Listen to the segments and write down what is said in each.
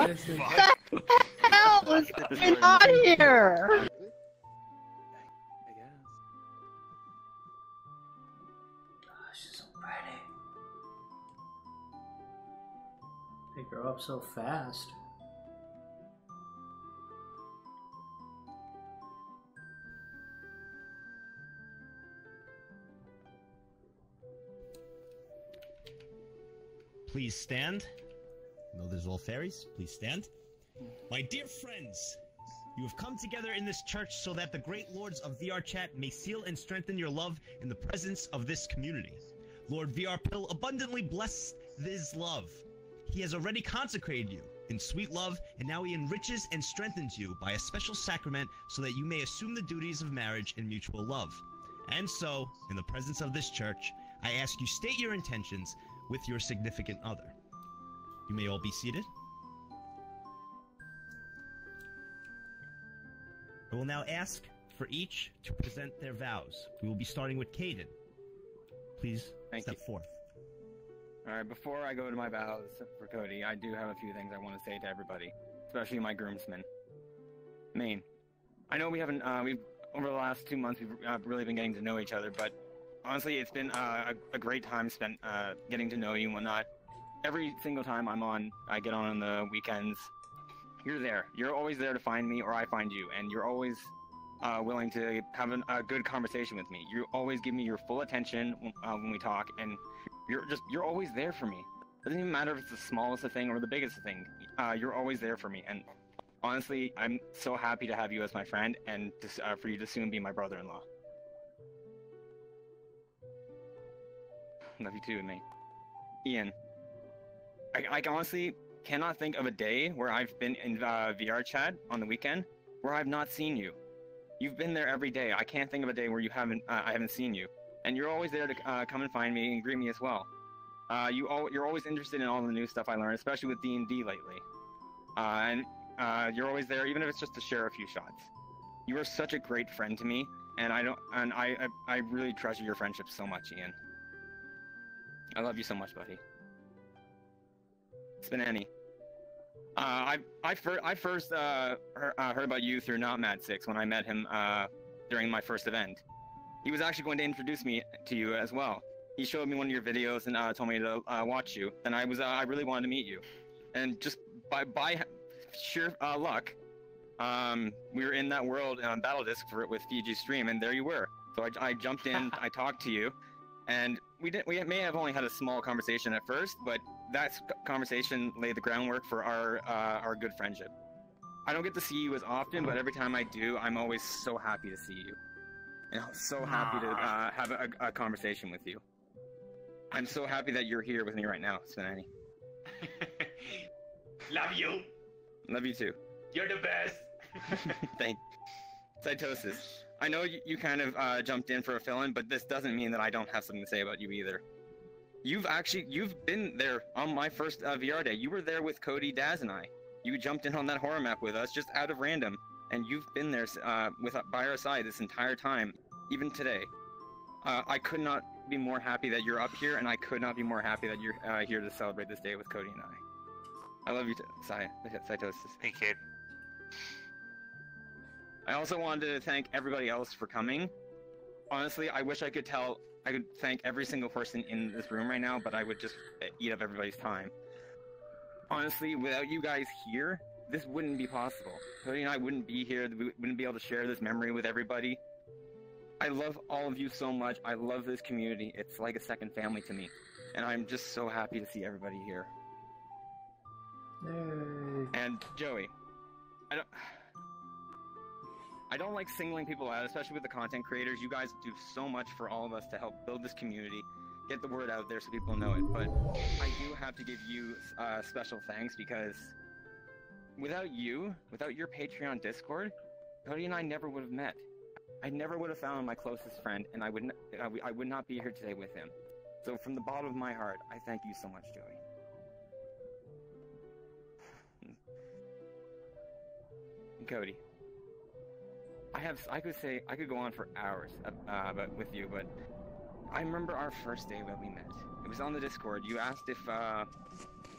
This is hell is going on here? I guess. oh, she's so pretty. They grow up so fast. Please stand. No, there's all fairies. Please stand. My dear friends, you have come together in this church so that the great lords of VR Chat may seal and strengthen your love in the presence of this community. Lord VR Pill abundantly bless this love. He has already consecrated you in sweet love, and now he enriches and strengthens you by a special sacrament so that you may assume the duties of marriage and mutual love. And so, in the presence of this church, I ask you state your intentions with your significant other. You may all be seated. I will now ask for each to present their vows. We will be starting with Kaden. Please step forth. Alright, before I go to my vows for Cody, I do have a few things I want to say to everybody, especially my groomsmen. Maine, I know we haven't, over the last 2 months, we've really been getting to know each other, but honestly, it's been a great time spent getting to know you and whatnot. Every single time I get on the weekends, you're there. You're always there to find me, or I find you, and you're always willing to have a good conversation with me. You always give me your full attention when we talk, and you're always there for me. Doesn't even matter if it's the smallest thing or the biggest thing. You're always there for me, and honestly, I'm so happy to have you as my friend, and for you to soon be my brother-in-law. Love you too, mate. Ian, I honestly cannot think of a day where I've been in VR chat on the weekend where I've not seen you. You've been there every day. I can't think of a day where I haven't seen you, and you're always there to come and find me and greet me as well. You're always interested in all the new stuff I learned, especially with D&D lately. And you're always there, even if it's just to share a few shots. You are such a great friend to me, and I really treasure your friendship so much, Ian. I love you so much, buddy. It's been Annie. I first heard about you through Not Mad 6 when I met him during my first event. He was actually going to introduce me to you as well. He showed me one of your videos and told me to watch you. And I really wanted to meet you. And just by sheer luck, we were in that world battle disc with Fiji's stream, and there you were. So I jumped in, I talked to you, and we may have only had a small conversation at first, but that conversation laid the groundwork for our good friendship. I don't get to see you as often, but every time I do, I'm always so happy to see you. And I'm so happy to have a conversation with you. I'm so happy that you're here with me right now, Svenani. Love you. Love you too. You're the best. Thank Cytosis. I know you kind of jumped in for a fill-in, but this doesn't mean that I don't have something to say about you either. You've been there on my first VR day. You were there with Cody, Daz, and I. You jumped in on that horror map with us just out of random, and you've been there by our side this entire time, even today. I could not be more happy that you're up here, and I could not be more happy that you're here to celebrate this day with Cody and I. I love you, Cytosis. Hey, kid. I also wanted to thank everybody else for coming. Honestly, I wish I could thank every single person in this room right now, but I would just eat up everybody's time. Honestly, without you guys here, this wouldn't be possible. Cody and I wouldn't be here. We wouldn't be able to share this memory with everybody. I love all of you so much. I love this community. It's like a second family to me. And I'm just so happy to see everybody here. Yay. And Joey, I don't like singling people out, especially with the content creators. You guys do so much for all of us to help build this community, get the word out there so people know it. But I do have to give you special thanks, because without your Patreon Discord, Cody and I never would have met. I never would have found my closest friend, and I would not be here today with him. So from the bottom of my heart, I thank you so much, Joey. And Cody, I could go on for hours with you, but I remember our first day that we met. It was on the Discord. You asked if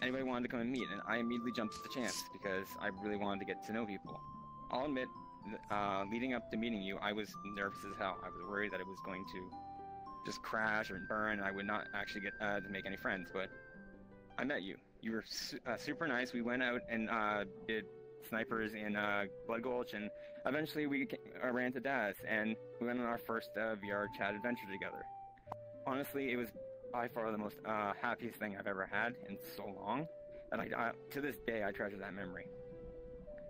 anybody wanted to come and meet, and I immediately jumped at the chance because I really wanted to get to know people. I'll admit, leading up to meeting you, I was nervous as hell. I was worried that it was going to just crash or burn, and I would not actually get to make any friends, but I met you. You were super nice. We went out and did snipers in Blood Gulch, and eventually we ran to Daz, and we went on our first VR chat adventure together. Honestly, it was by far the most happiest thing I've ever had in so long, and to this day I treasure that memory.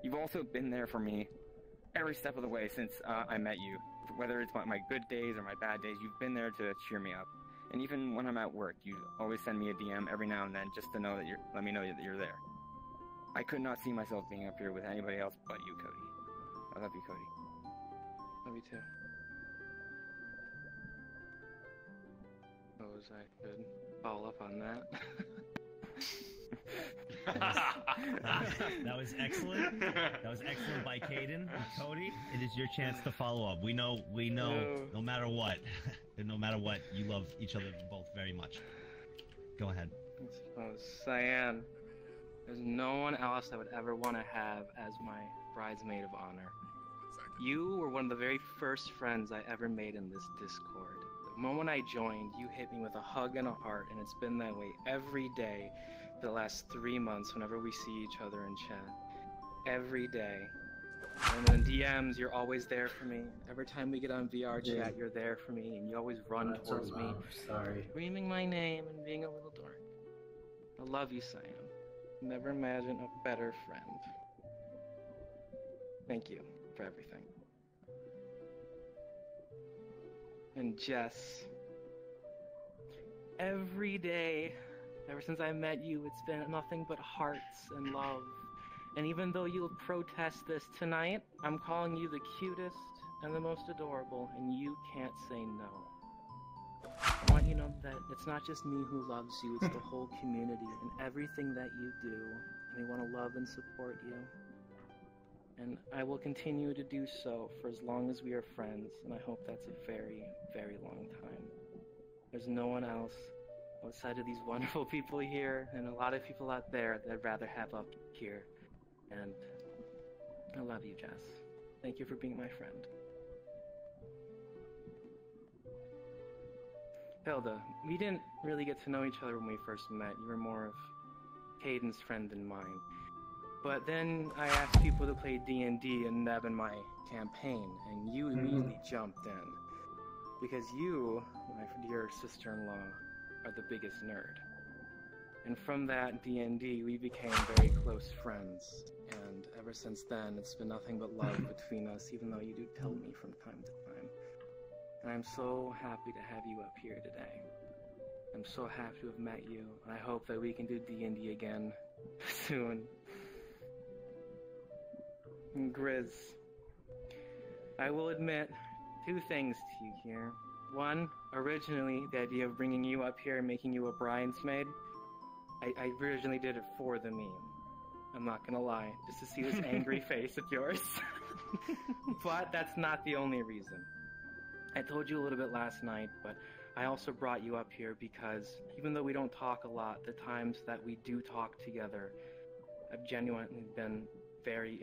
You've also been there for me every step of the way since I met you. Whether it's my good days or my bad days, you've been there to cheer me up. And even when I'm at work, you always send me a DM every now and then just to know that let me know that you're there. I could not see myself being up here with anybody else but you, Cody. I love you, Cody. Love you too. Suppose I could follow up on that. That was excellent. That was excellent by Kaden. Cody, it is your chance to follow up. We know, no matter what, you love each other both very much. Go ahead. I suppose, Cyan, there's no one else I would ever want to have as my bridesmaid of honor. You were one of the very first friends I ever made in this Discord. The moment I joined, you hit me with a hug and a heart, and it's been that way every day for the last 3 months whenever we see each other in chat. Every day. And in DMs, you're always there for me. Every time we get on VR chat, you're there for me, and you always run towards me, screaming my name and being a little dork. I love you, Cyan. Never imagined a better friend. Thank you for everything. And Jess, every day, ever since I met you, it's been nothing but hearts and love. And even though you'll protest this tonight, I'm calling you the cutest and the most adorable, and you can't say no. I want you to know that it's not just me who loves you, it's the whole community and everything that you do, and we want to love and support you. And I will continue to do so for as long as we are friends, and I hope that's a very, very long time. There's no one else outside of these wonderful people here, and a lot of people out there that I'd rather have up here. And I love you, Jess. Thank you for being my friend. Hilda, we didn't really get to know each other when we first met. You were more of Caden's friend than mine. But then I asked people to play D&D and Neb in my campaign, and you immediately jumped in. Because you, my dear sister-in-law, are the biggest nerd. And from that D&D, we became very close friends. And ever since then, it's been nothing but love between us, even though you do tell me from time to time. And I'm so happy to have you up here today. I'm so happy to have met you, and I hope that we can do D&D again soon. And Grizz, I will admit 2 things to you here. One, originally, the idea of bringing you up here and making you a bridesmaid, I originally did it for the meme. I'm not gonna lie, just to see this angry face of yours. But that's not the only reason. I told you a little bit last night, but I also brought you up here because even though we don't talk a lot, the times that we do talk together have genuinely been very,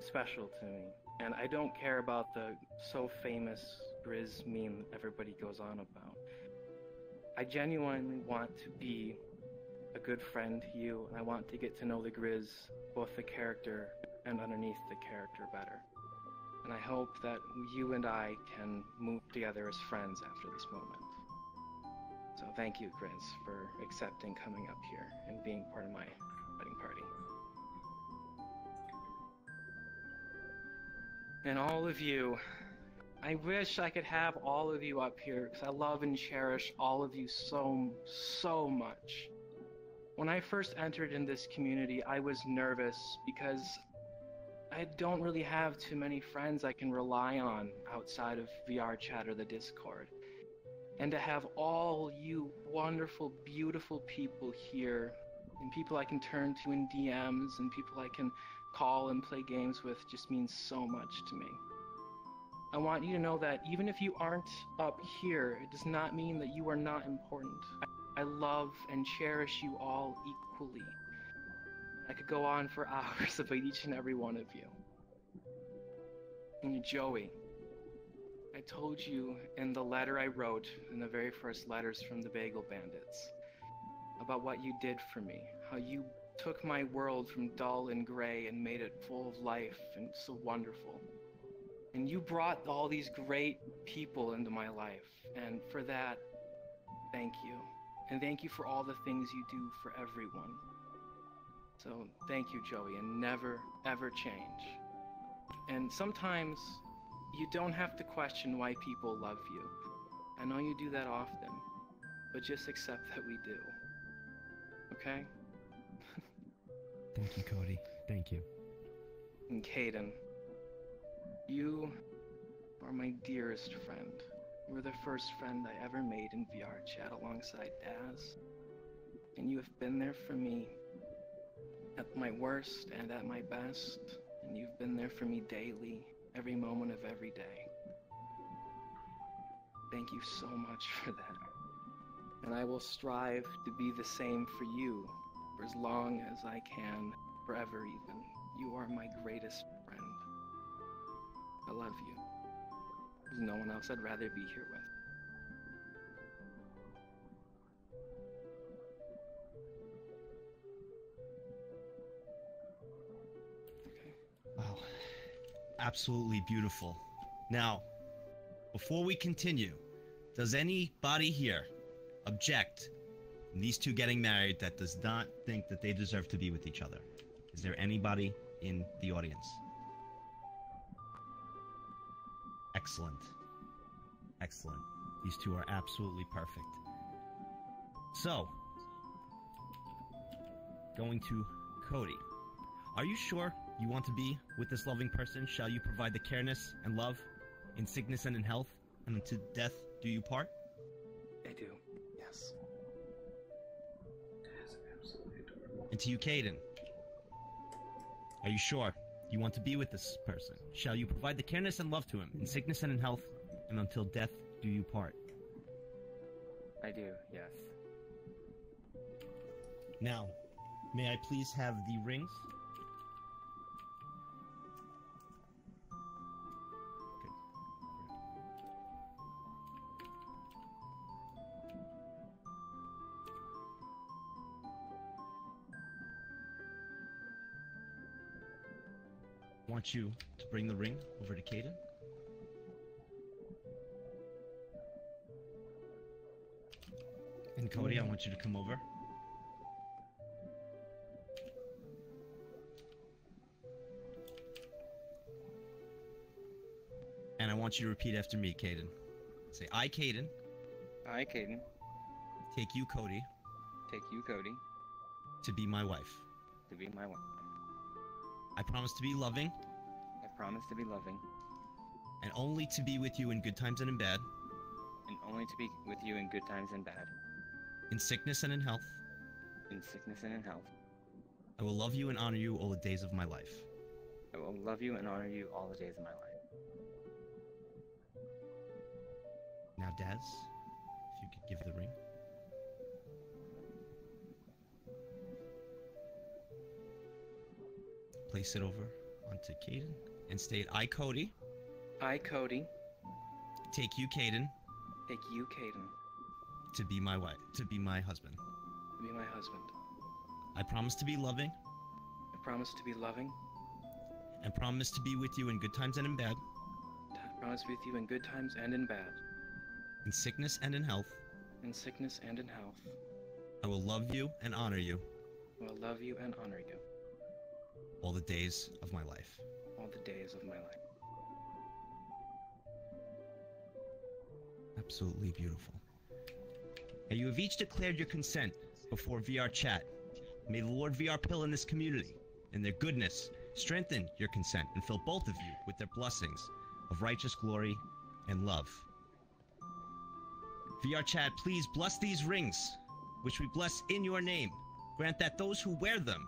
special to me. And I don't care about the so famous Grizz meme everybody goes on about. I genuinely want to be a good friend to you, and I want to get to know the Grizz, both the character and underneath the character better. And I hope that you and I can move together as friends after this moment. So thank you, Grizz, for accepting coming up here and being part of my wedding party. And all of you, I wish I could have all of you up here because I love and cherish all of you so much. When I first entered in this community, I was nervous because I don't really have too many friends I can rely on outside of VR chat or the Discord. And to have all you wonderful, beautiful people here, and people I can turn to in DMs, and people I can call and play games with just means so much to me. I want you to know that even if you aren't up here, it does not mean that you are not important. I love and cherish you all equally. I could go on for hours about each and every one of you. And Joey, I told you in the letter I wrote, in the very first letters from the Bagel Bandits, about what you did for me, how you took my world from dull and gray and made it full of life and so wonderful. And you brought all these great people into my life, and for that, thank you. And thank you for all the things you do for everyone. So thank you, Joey, and never, ever change. And sometimes you don't have to question why people love you. I know you do that often, but just accept that we do. Okay? Thank you, Cody. Thank you. And Kaden, you are my dearest friend. You were the first friend I ever made in VR chat alongside Daz. And you have been there for me at my worst and at my best. And you've been there for me daily, every moment of every day. Thank you so much for that. And I will strive to be the same for you for as long as I can, forever even. You are my greatest friend. I love you. There's no one else I'd rather be here with. Wow. Absolutely beautiful. Now, before we continue, does anybody here object in these two getting married that does not think that they deserve to be with each other? Is there anybody in the audience? Excellent. Excellent. These two are absolutely perfect. So, going to Cody. Are you sure you want to be with this loving person? Shall you provide the careness and love in sickness and in health, and unto death do you part? I do, yes. That's absolutely adorable. And to you, Kaden. Are you sure you want to be with this person? Shall you provide the careness and love to him in sickness and in health, and until death do you part? I do, yes. Now, may I please have the rings? I want you to bring the ring over to Kaden. And Cody, I want you to come over. And I want you to repeat after me, Kaden. Say, I, Kaden, I, Kaden, take you, Cody, take you, Cody, to be my wife. to be my wife. I promise to be loving I promise to be loving and only to be with you in good times and in bad, and only to be with you in good times and bad, in sickness and in health. in sickness and in health. I will love you and honor you all the days of my life. I will love you and honor you all the days of my life. Now, Daz, if you could give the ring. Place it over onto Kaden and state, I, Cody, I, Cody, take you, Kaden, take you, Kaden, to be my wife, to be my husband. to be my husband. I promise to be loving I promise to be loving, and promise to be with you in good times and in bad, I promise to be with you in good times and in bad, in sickness and in health. in sickness and in health. I will love you and honor you I will love you and honor you all the days of my life. all the days of my life. Absolutely beautiful. And you have each declared your consent before VR chat. May the Lord VR Pill in this community and their goodness strengthen your consent and fill both of you with their blessings of righteous glory and love. VR chat, please bless these rings, which we bless in your name. Grant that those who wear them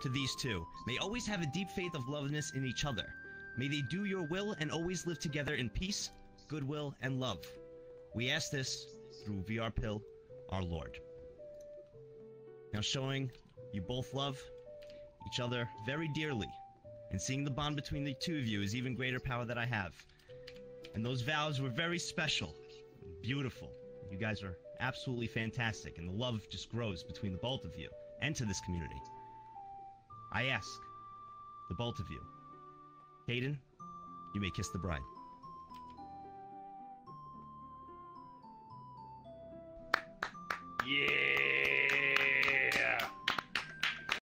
to these two may always have a deep faith of loveness in each other. May they do your will and always live together in peace, goodwill, and love. We ask this through VR Pill our Lord. Now, showing you both love each other very dearly, and seeing the bond between the two of you is even greater power that I have. And those vows were very special, beautiful. You guys are absolutely fantastic, and the love just grows between the both of you and to this community. I ask the both of you, Kaden, you may kiss the bride. Yeah.